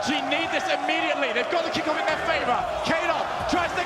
Garrett G need this immediately. They've got the kickoff in their favour. Kato tries to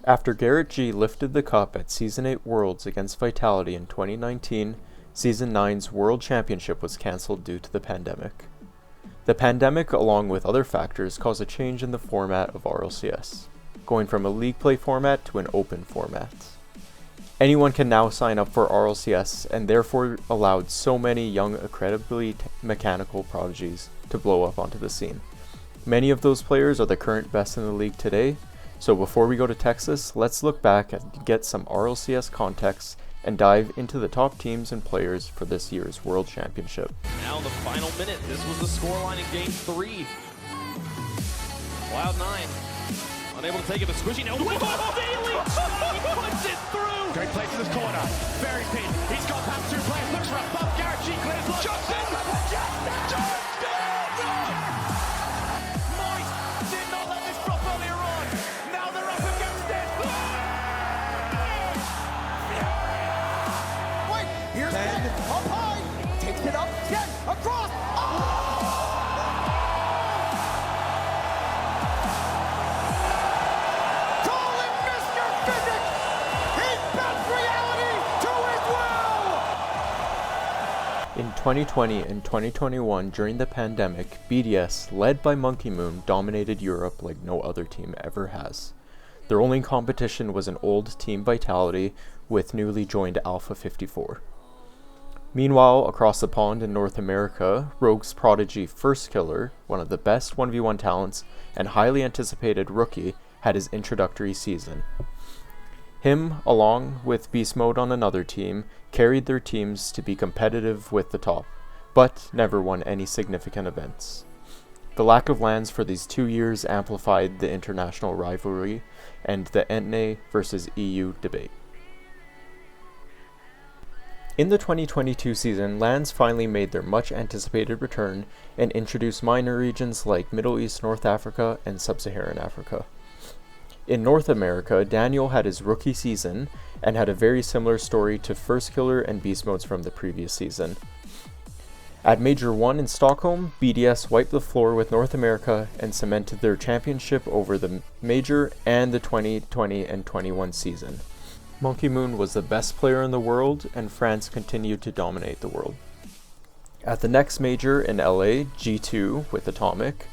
After Garrett G lifted the cup at Season 8 Worlds against Vitality in 2019, Season 9's World Championship was cancelled due to the pandemic. The pandemic, along with other factors, caused a change in the format of RLCS, going from a league play format to an open format. Anyone can now sign up for RLCS, and therefore allowed so many young, incredibly mechanical prodigies to blow up onto the scene. Many of those players are the current best in the league today. So before we go to Texas, let's look back and get some RLCS context and dive into the top teams and players for this year's World Championship. Now in the final minute, this was the scoreline in Game 3. Cloud9, unable to take it to Squishy. Now, Bailey! He puts it through! Great play to this corner. Very thin. He's got past two players. Looks for a bump. Garrett G clears one. Johnson! Moist did not let this drop earlier on. Now they're up against it. Wait, here's Ben. Up high. Takes it up. 10. Across. Call him Mr. Physics. He bent reality to his will. In 2020 and 2021, during the pandemic, BDS, led by Monkey Moon, dominated Europe like no other team ever has. Their only competition was an old Team Vitality with newly joined Alpha 54. Meanwhile, across the pond in North America, Rogue's prodigy First Killer, one of the best 1v1 talents and highly anticipated rookie, had his introductory season. Him, along with Beast Mode on another team, carried their teams to be competitive with the top, but never won any significant events. The lack of lands for these 2 years amplified the international rivalry and the NA versus EU debate. In the 2022 season, LANs finally made their much anticipated return and introduced minor regions like Middle East, North Africa, and Sub-Saharan Africa. In North America, Daniel had his rookie season and had a very similar story to First Killer and Beast Modes from the previous season. At Major 1 in Stockholm, BDS wiped the floor with North America and cemented their championship over the Major and the 2020 and 21 season. Monkey Moon was the best player in the world, and France continued to dominate the world. At the next Major in LA, G2 with Atomic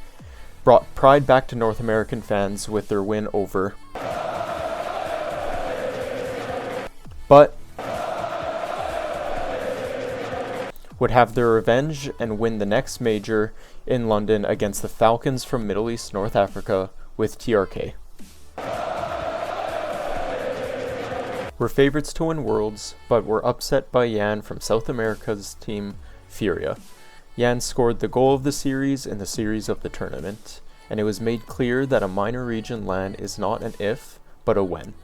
brought pride back to North American fans with their win over, but would have their revenge and win the next Major in London against the Falcons from Middle East North Africa with TRK. Were favorites to win Worlds, but were upset by Yan from South America's team Furia. Yan scored the goal of the series in the series of the tournament, and it was made clear that a minor region LAN is not an if, but a when.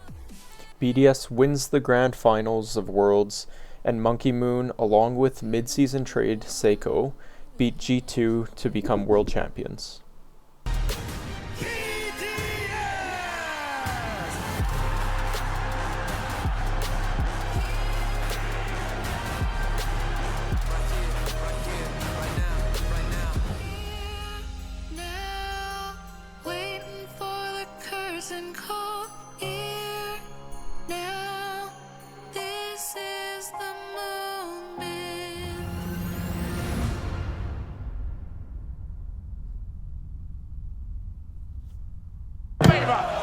BDS wins the grand finals of Worlds, and Monkey Moon, along with mid-season trade Seiko, beat G2 to become world champions.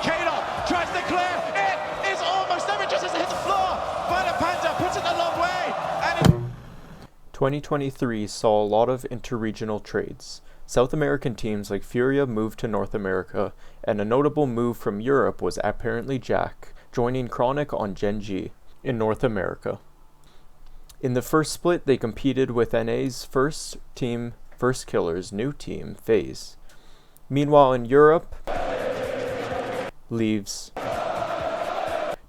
Kato tries to clear. It is almost over just as it hits the floor. Violet Panda puts it a long way. And 2023 saw a lot of interregional trades. South American teams like Furia moved to North America, and a notable move from Europe was apparently Jack, joining Chronic on Gen G in North America. In the first split, they competed with NA's First Killer's new team, FaZe. Meanwhile, in Europe, leaves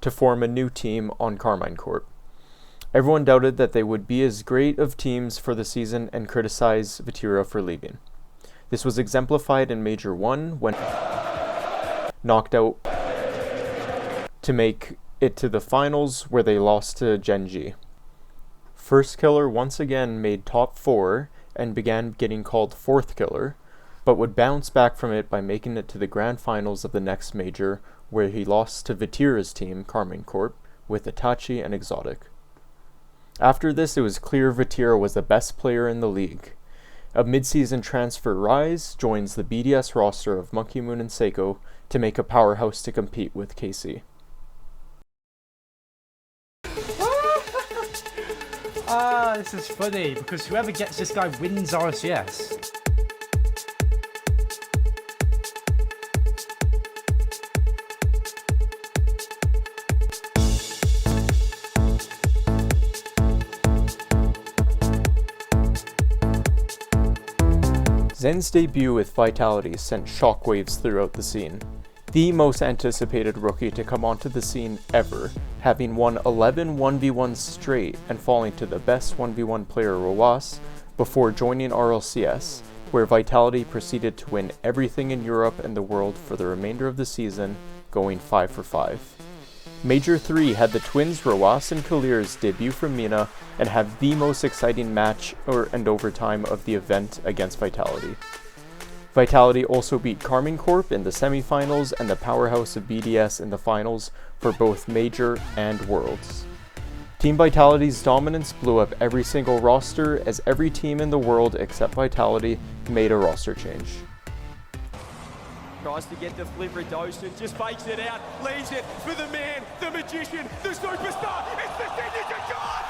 to form a new team on Carmine Corp. Everyone doubted that they would be as great of teams for the season and criticized Vatira for leaving. This was exemplified in Major 1 when knocked out to make it to the finals where they lost to Gen G. First Killer once again made top 4 and began getting called Fourth Killer, but would bounce back from it by making it to the grand finals of the next major, where he lost to Vatira's team, Carmine Corp, with Itachi and Exotic. After this, it was clear Vatira was the best player in the league. A mid-season transfer, Rise joins the BDS roster of Monkey Moon and Seiko to make a powerhouse to compete with KC. This is funny, because whoever gets this guy wins RLCS. Zen's debut with Vitality sent shockwaves throughout the scene. The most anticipated rookie to come onto the scene ever, having won 11 1v1s straight and falling to the best 1v1 player Roas before joining RLCS, where Vitality proceeded to win everything in Europe and the world for the remainder of the season, going 5 for 5. Major 3 had the twins Roas and Kalir's debut from MENA and have the most exciting match and overtime of the event against Vitality. Vitality also beat Carmine Corp in the semifinals and the powerhouse of BDS in the finals for both Major and Worlds. Team Vitality's dominance blew up every single roster as every team in the world except Vitality made a roster change. Tries to get the flip Redoshin, just fakes it out, leaves it for the man, the magician, the superstar, it's the signature god!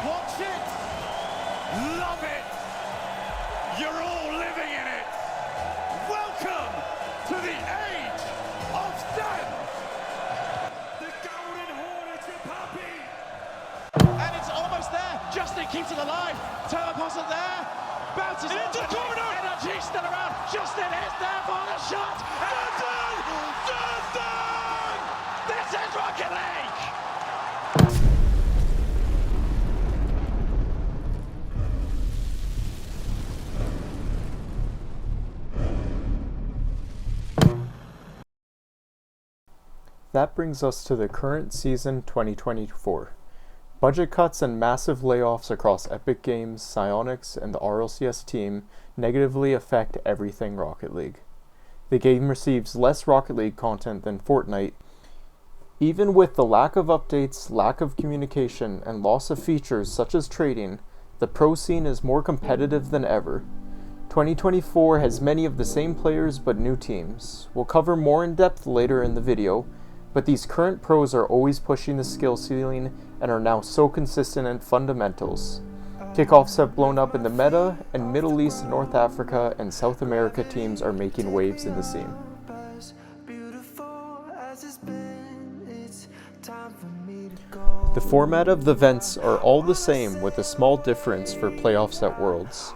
Watch it! Love it! You're all living in it! Welcome to the age of Zen! The Golden Hornets are puppy! And it's almost there! Justin keeps it alive! Teleposite there! Bounces into the corner! Energy still around! Justin is there for the shot! Justin! Justin! This is Rocket League! That brings us to the current season 2024. Budget cuts and massive layoffs across Epic Games, Psyonix, and the RLCS team negatively affect everything Rocket League. The game receives less Rocket League content than Fortnite. Even with the lack of updates, lack of communication, and loss of features such as trading, the pro scene is more competitive than ever. 2024 has many of the same players but new teams. We'll cover more in depth later in the video, but these current pros are always pushing the skill ceiling and are now so consistent in fundamentals. Kickoffs have blown up in the meta, and Middle East, North Africa, and South America teams are making waves in the scene. The format of the events are all the same with a small difference for playoffs at Worlds.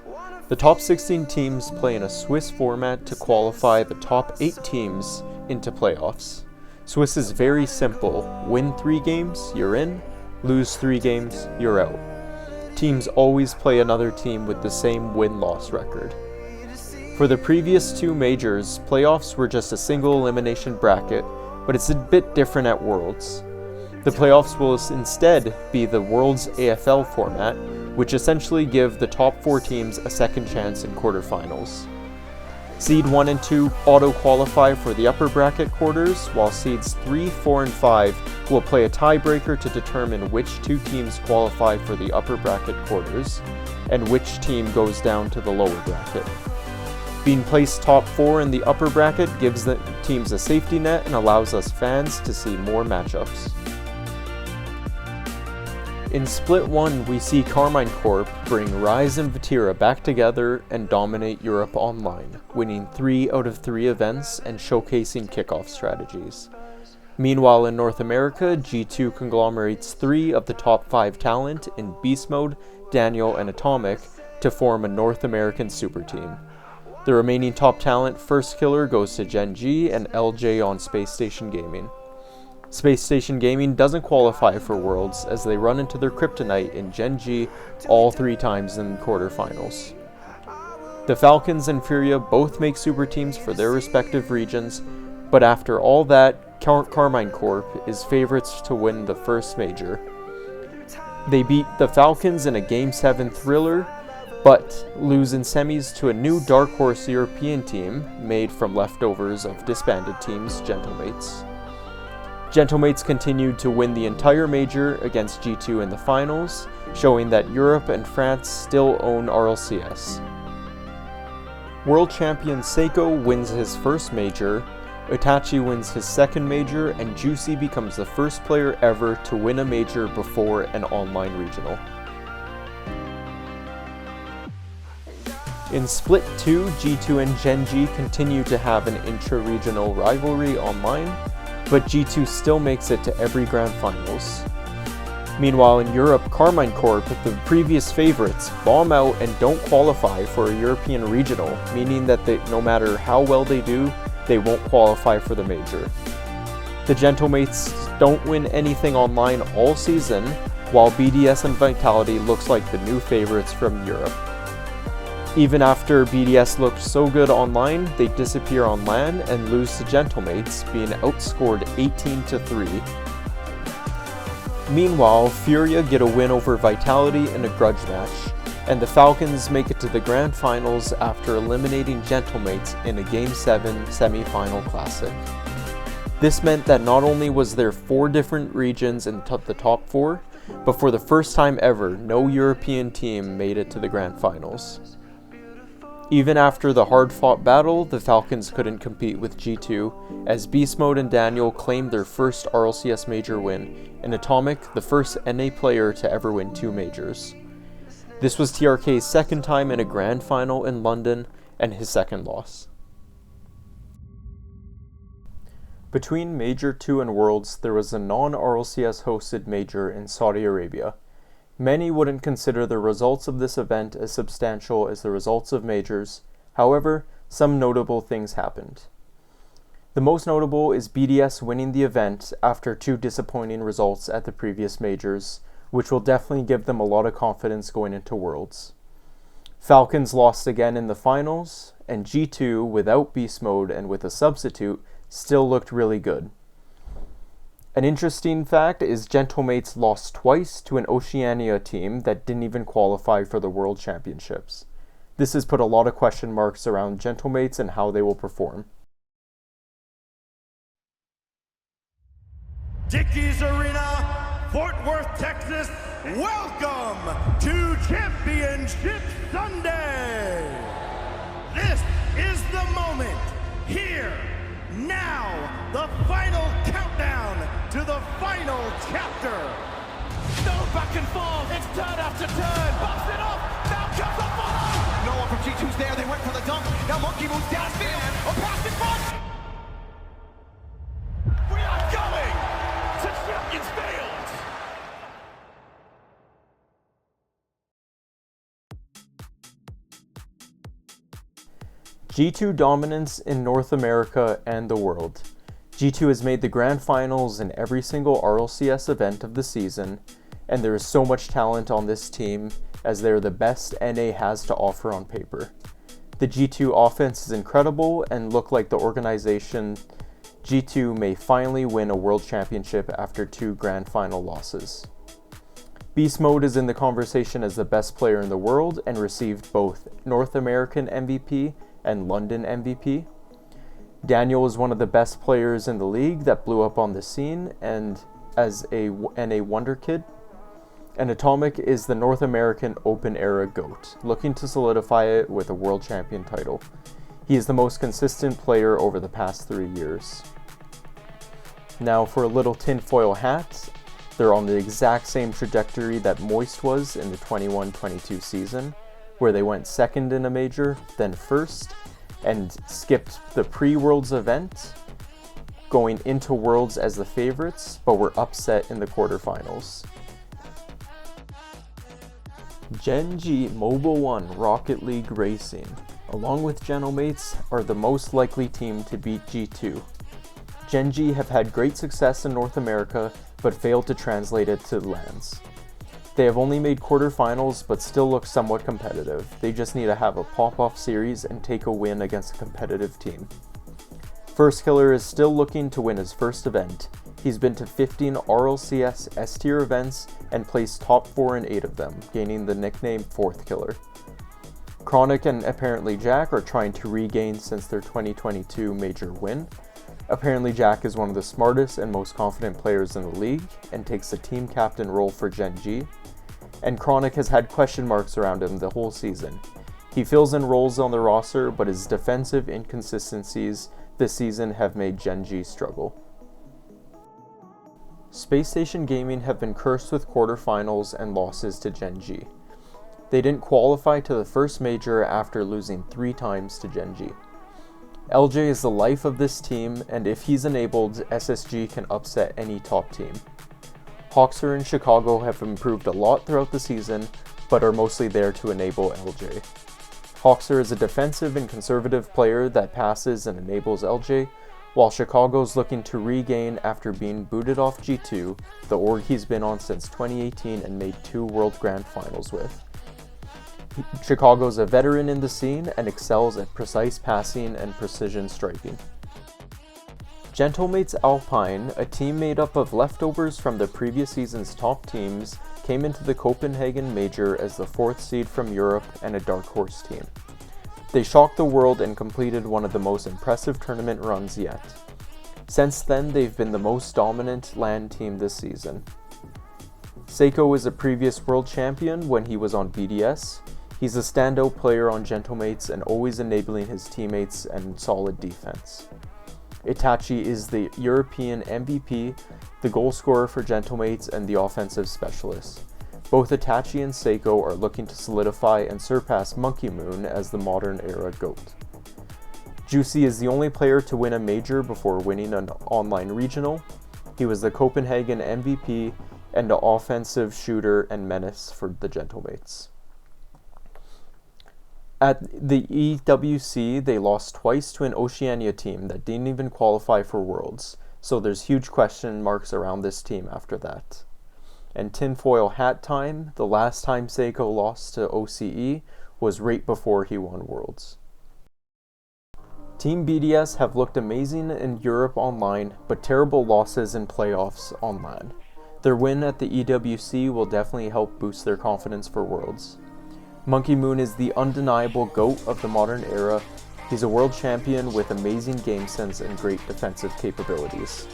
The top 16 teams play in a Swiss format to qualify the top 8 teams into playoffs. Swiss is very simple. Win 3 games, you're in. Lose 3 games, you're out. Teams always play another team with the same win-loss record. For the previous 2 majors, playoffs were just a single elimination bracket, but it's a bit different at Worlds. The playoffs will instead be the Worlds AFL format, which essentially give the top 4 teams a second chance in quarterfinals. Seed 1 and 2 auto-qualify for the upper bracket quarters, while seeds 3, 4, and 5 will play a tiebreaker to determine which 2 teams qualify for the upper bracket quarters, and which team goes down to the lower bracket. Being placed top 4 in the upper bracket gives the teams a safety net and allows us fans to see more matchups. In Split 1, we see Carmine Corp bring Rise and Vatira back together and dominate Europe online, winning 3 out of 3 events and showcasing kickoff strategies. Meanwhile, in North America, G2 conglomerates 3 of the top 5 talent in Beast Mode, Daniel, and Atomic to form a North American super team. The remaining top talent, First Killer, goes to Gen G and LJ on Space Station Gaming. Space Station Gaming doesn't qualify for Worlds as they run into their kryptonite in Gen G all 3 times in quarterfinals. The Falcons and Furia both make super teams for their respective regions, but after all that, Carmine Corp is favorites to win the first major. They beat the Falcons in a Game 7 thriller, but lose in semis to a new Dark Horse European team made from leftovers of disbanded teams, Gentlemates. Gentlemates continued to win the entire major against G2 in the finals, showing that Europe and France still own RLCS. World champion Seiko wins his first major, Itachi wins his second major, and Juicy becomes the first player ever to win a major before an online regional. In Split 2, G2 and Gen G continue to have an intra-regional rivalry online, but G2 still makes it to every Grand Finals. Meanwhile, in Europe, Carmine Corp, the previous favorites, bomb out and don't qualify for a European regional, meaning that no matter how well they do, they won't qualify for the major. The Gentlemates don't win anything online all season, while BDS and Vitality looks like the new favorites from Europe. Even after BDS looked so good online, they disappear on LAN and lose to Gentlemates, being outscored 18-3. Meanwhile, Furia get a win over Vitality in a grudge match, and the Falcons make it to the Grand Finals after eliminating Gentlemates in a Game 7 semi-final classic. This meant that not only was there 4 different regions in the top 4, but for the first time ever, no European team made it to the Grand Finals. Even after the hard-fought battle, the Falcons couldn't compete with G2, as Beast Mode and Daniel claimed their first RLCS major win, and Atomic, the first NA player to ever win 2 majors. This was TRK's second time in a grand final in London, and his second loss. Between Major 2 and Worlds, there was a non-RLCS hosted major in Saudi Arabia. Many wouldn't consider the results of this event as substantial as the results of majors. However, some notable things happened. The most notable is BDS winning the event after 2 disappointing results at the previous majors, which will definitely give them a lot of confidence going into Worlds. Falcons lost again in the finals, and G2, without Beast Mode and with a substitute, still looked really good. An interesting fact is Gentlemates lost twice to an Oceania team that didn't even qualify for the World Championships. This has put a lot of question marks around Gentlemates and how they will perform. Dickies Arena, Fort Worth, Texas, welcome to Championship Sunday! This is the moment, here, now, the final countdown to the final chapter. No back and forth, it's turn after turn, bumps it off, now comes the follow! No one from G2's there, they went for the dunk. Now Monkey moves downfield, a pass in front. We are going to Champions Field! G2 dominance in North America and the world. G2 has made the grand finals in every single RLCS event of the season, and there is so much talent on this team as they are the best NA has to offer on paper. The G2 offense is incredible and look like the organization G2 may finally win a world championship after 2 grand final losses. Beast Mode is in the conversation as the best player in the world and received both North American MVP and London MVP. Daniel is one of the best players in the league that blew up on the scene and as a wonder kid. And Atomic is the North American Open Era GOAT, looking to solidify it with a world champion title. He is the most consistent player over the past 3 years. Now for a little tinfoil hat, They're on the exact same trajectory that Moist was in the 21-22 season, where they went second in a major, then first, and skipped the pre-Worlds event, going into Worlds as the favorites, but were upset in the quarterfinals. Gen G Mobile 1 Rocket League Racing, along with Gentlemates, are the most likely team to beat G2. Gen G have had great success in North America, but failed to translate it to LANs. They have only made quarterfinals, but still look somewhat competitive. They just need to have a pop-off series and take a win against a competitive team. First Killer is still looking to win his first event. He's been to 15 RLCS S-tier events and placed top 4 in 8 of them, gaining the nickname Fourth Killer. Chronic and apparently Jack are trying to regain since their 2022 major win. Apparently Jack is one of the smartest and most confident players in the league and takes the team captain role for Gen G. And Chronic has had question marks around him the whole season. He fills in roles on the roster, but his defensive inconsistencies this season have made Gen G struggle. Space Station Gaming have been cursed with quarterfinals and losses to Gen G. They didn't qualify to the first major after losing 3 times to Gen G. LJ is the life of this team, and if he's enabled, SSG can upset any top team. Hawkser and Chicago have improved a lot throughout the season, but are mostly there to enable LJ. Hawkser is a defensive and conservative player that passes and enables LJ, while Chicago's looking to regain after being booted off G2, the org he's been on since 2018 and made 2 World Grand Finals with. Chicago's a veteran in the scene and excels at precise passing and precision striking. Gentlemates Alpine, a team made up of leftovers from the previous season's top teams, came into the Copenhagen Major as the 4th seed from Europe and a dark horse team. They shocked the world and completed one of the most impressive tournament runs yet. Since then, they've been the most dominant LAN team this season. Seiko is a previous world champion when he was on BDS. He's a standout player on Gentlemates and always enabling his teammates and solid defense. Itachi is the European MVP, the goal scorer for Gentlemates, and the offensive specialist. Both Itachi and Seiko are looking to solidify and surpass Monkey Moon as the modern era GOAT. Juicy is the only player to win a major before winning an online regional. He was the Copenhagen MVP and an offensive shooter and menace for the Gentlemates. At the EWC, they lost twice to an Oceania team that didn't even qualify for Worlds, so there's huge question marks around this team after that. And tinfoil hat time, the last time Seiko lost to OCE was right before he won Worlds. Team BDS have looked amazing in Europe online, but terrible losses in playoffs on LAN. Their win at the EWC will definitely help boost their confidence for Worlds. Monkey Moon is the undeniable GOAT of the modern era. He's a world champion with amazing game sense and great defensive capabilities.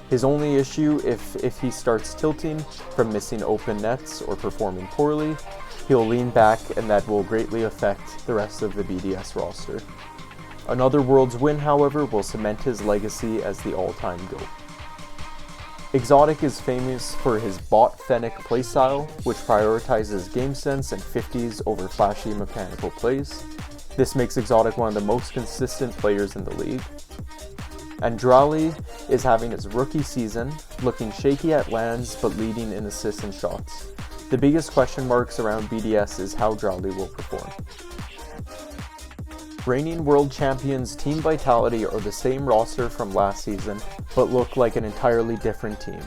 His only issue, if he starts tilting from missing open nets or performing poorly, he'll lean back and that will greatly affect the rest of the BDS roster. Another Worlds win, however, will cement his legacy as the all-time GOAT. Exotic is famous for his bot Fennec playstyle, which prioritizes game sense and 50s over flashy mechanical plays. This makes Exotic one of the most consistent players in the league. Andrali is having his rookie season, looking shaky at LANs but leading in assists and shots. The biggest question marks around BDS is how Andrali will perform. Reigning world champions Team Vitality are the same roster from last season, but look like an entirely different team.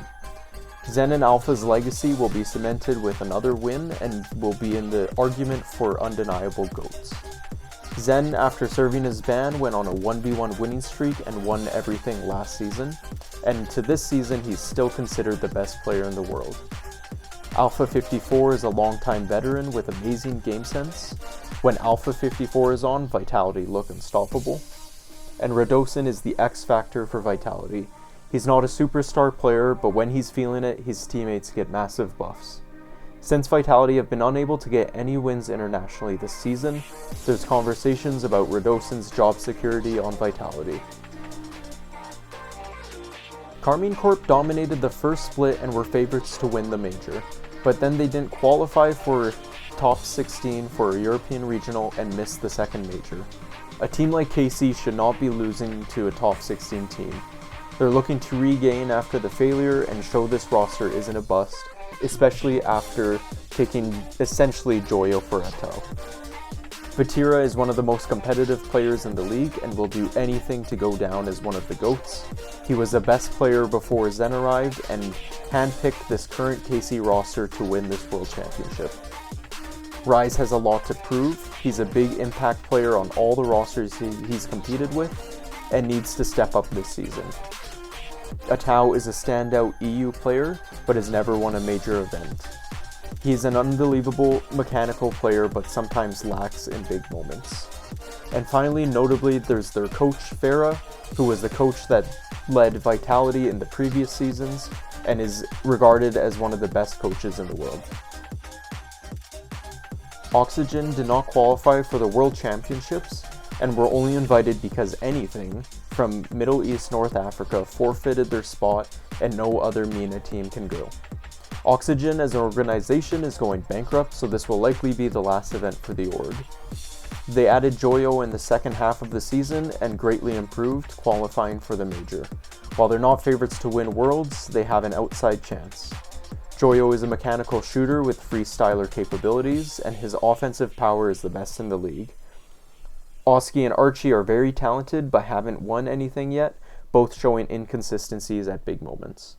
Zen and Alpha's legacy will be cemented with another win and will be in the argument for undeniable GOATs. Zen, after serving his ban, went on a 1v1 winning streak and won everything last season, and to this season he's still considered the best player in the world. Alpha 54 is a longtime veteran with amazing game sense. When Alpha 54 is on, Vitality look unstoppable. And Radosin is the X factor for Vitality. He's not a superstar player, but when he's feeling it, his teammates get massive buffs. Since Vitality have been unable to get any wins internationally this season, there's conversations about Radosin's job security on Vitality. Karmine Corp dominated the first split and were favorites to win the major, but then they didn't qualify for top 16 for a European regional and missed the second major. A team like KC should not be losing to a top 16 team. They're looking to regain after the failure and show this roster isn't a bust, especially after kicking essentially Joyo for Eto. Vatira is one of the most competitive players in the league and will do anything to go down as one of the GOATs. He was the best player before Zen arrived and handpicked this current KC roster to win this World Championship. Rise has a lot to prove. He's a big impact player on all the rosters he's competed with and needs to step up this season. Atao is a standout EU player, but has never won a major event. He's an unbelievable mechanical player, but sometimes lacks in big moments. And finally, notably, there's their coach, Farah, who was the coach that led Vitality in the previous seasons, and is regarded as one of the best coaches in the world. Oxygen did not qualify for the World Championships, and were only invited because anything from Middle East North Africa forfeited their spot and no other MENA team can go. Oxygen as an organization is going bankrupt, so this will likely be the last event for the org. They added Joyo in the second half of the season and greatly improved, qualifying for the major. While they're not favorites to win Worlds, they have an outside chance. Joyo is a mechanical shooter with freestyler capabilities, and his offensive power is the best in the league. Oski and Archie are very talented but haven't won anything yet, both showing inconsistencies at big moments.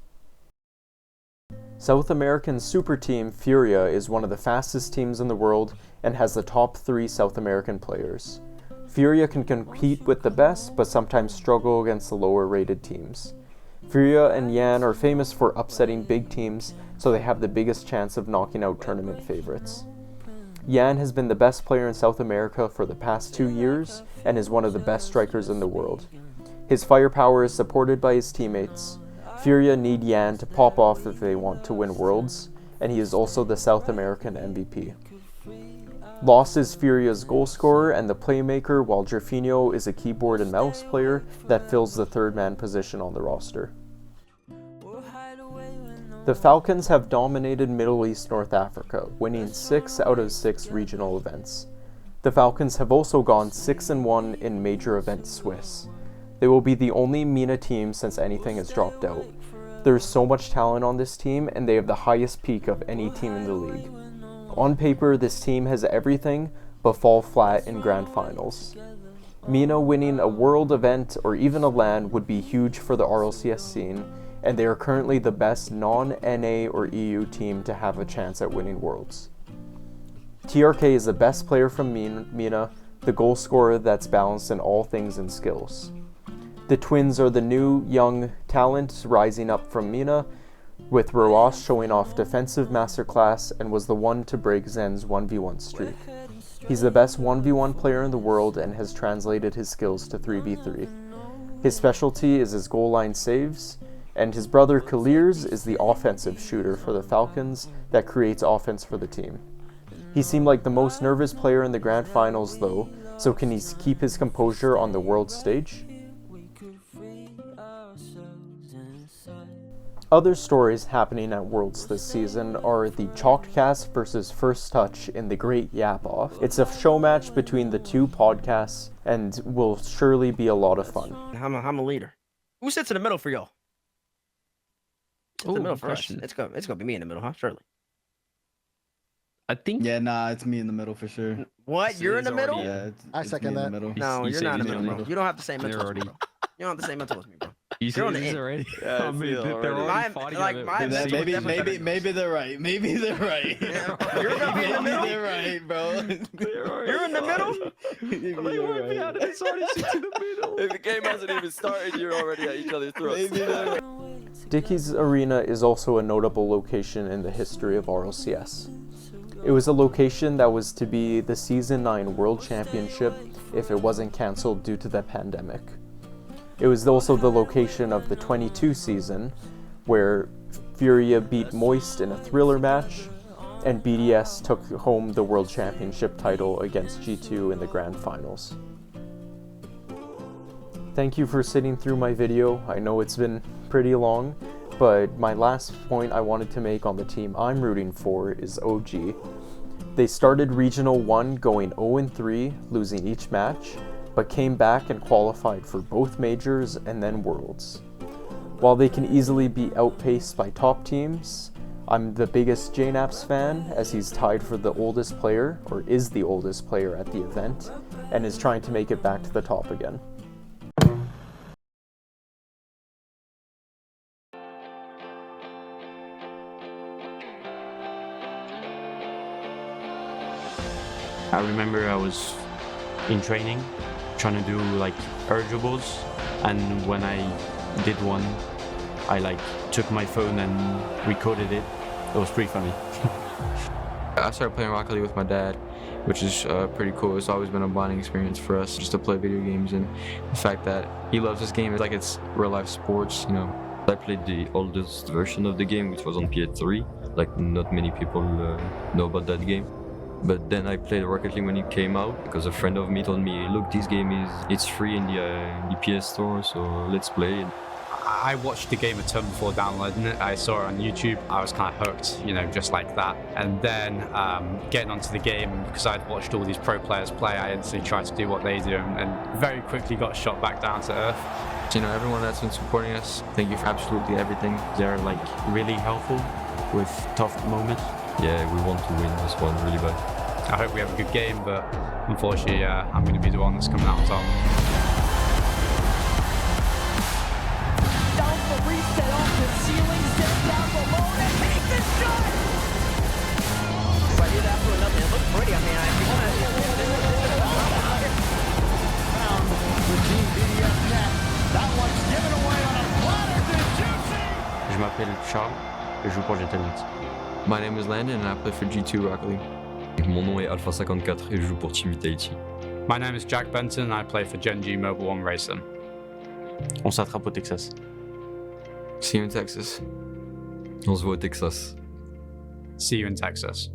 South American super team Furia is one of the fastest teams in the world and has the top 3 South American players. Furia can compete with the best but sometimes struggle against the lower rated teams. Furia and Yan are famous for upsetting big teams, so they have the biggest chance of knocking out tournament favorites. Yan has been the best player in South America for the past 2 years and is one of the best strikers in the world. His firepower is supported by his teammates. Furia need Yan to pop off if they want to win Worlds, and he is also the South American MVP. Loss is Furia's goal scorer and the playmaker, while Jerfinho is a keyboard and mouse player that fills the third man position on the roster. The Falcons have dominated Middle East North Africa, winning 6 out of 6 regional events. The Falcons have also gone 6-1 in major event Swiss. They will be the only MENA team since anything has dropped out. There is so much talent on this team, and they have the highest peak of any team in the league. On paper, this team has everything, but fall flat in grand finals. MENA winning a world event or even a LAN would be huge for the RLCS scene, and they are currently the best non-NA or EU team to have a chance at winning Worlds. TRK is the best player from MENA, the goal scorer that's balanced in all things and skills. The Twins are the new, young talent rising up from MENA, with Roas showing off defensive masterclass and was the one to break Zen's 1v1 streak. He's the best 1v1 player in the world and has translated his skills to 3v3. His specialty is his goal line saves, and his brother Kalirs is the offensive shooter for the Falcons that creates offense for the team. He seemed like the most nervous player in the grand finals though, so can he keep his composure on the world stage? Other stories happening at Worlds this season are the Chalkcast versus First Touch in the Great Yap Off. It's a show match between the two podcasts and will surely be a lot of fun. I'm a leader. Who sits in the middle for y'all? Sits in the middle for us. question. It's gonna be me in the middle, huh? Surely. I think Yeah, nah, it's me in the middle for sure. What? You're in the middle? Yeah, I it's second me in that. the middle. No, You you're said not in he's the in the middle. middle. You don't have the same They're mental as me, already- bro. You don't have the same mental as me, bro. you You're on said the these end. already. Yeah, I I mean, feel they're already. already Mine- fighting like, of it. mine- Let's see maybe- what maybe- happens. Maybe they're right. Maybe they're right. You're gonna be in the middle? Maybe they're right, bro. You're in the middle? Maybe They they're won't be right. out of this already sits in the middle. If the game hasn't even started, you're already at each other's throats. Maybe they're right. Dickey's Arena is also a notable location in the history of RLCS. It was a location that was to be the Season 9 World Championship if it wasn't cancelled due to the pandemic. It was also the location of the 22 season, where Furia beat Moist in a thriller match, and BDS took home the World Championship title against G2 in the Grand Finals. thank you for sitting through my video. I know it's been pretty long, but my last point I wanted to make on the team I'm rooting for is OG. They started Regional 1 going 0-3, losing each match, but came back and qualified for both majors and then Worlds. While they can easily be outpaced by top teams, I'm the biggest JNAPS fan, as he's tied for the oldest player, or is the oldest player at the event, and is trying to make it back to the top again. I remember I was in training, trying to do like air dribbles, and when I did one, I like took my phone and recorded it. It was pretty funny. I started playing Rocket League with my dad, which is pretty cool. It's always been a bonding experience for us just to play video games, and the fact that he loves this game, it's like it's real life sports, you know. I played the oldest version of the game, which was on PS3. Like, not many people know about that game. But then I played Rocket League when it came out because a friend of me told me, look, this game it's free in the PS Store, so let's play it. I watched the game a ton before downloading it. I saw it on YouTube. I was kind of hooked, you know, just like that. And then getting onto the game, because I'd watched all these pro players play, I instantly tried to do what they do and very quickly got shot back down to earth. You know, everyone that's been supporting us, thank you for absolutely everything. They're like really helpful with tough moments. Yeah, we want to win this one really bad. I hope we have a good game, but unfortunately, I'm going to be the one that's coming out on top. Down for reset off the ceiling, step down below and make the shot! Ready that for another. It looks pretty. I mean, if you want to. Found for Team BDS net. That one's given away on a platter to Juicy! Je m'appelle Charles et je joue pour Gentelnet. My name is Landon and I play for G2 Rocket League. Mon nom est Alpha54 et je joue pour Team Vitality. My name is Jack Benton and I play for Gen G Mobile One Racing. On s'attrape au Texas. See you in Texas. On se voit au Texas. See you in Texas.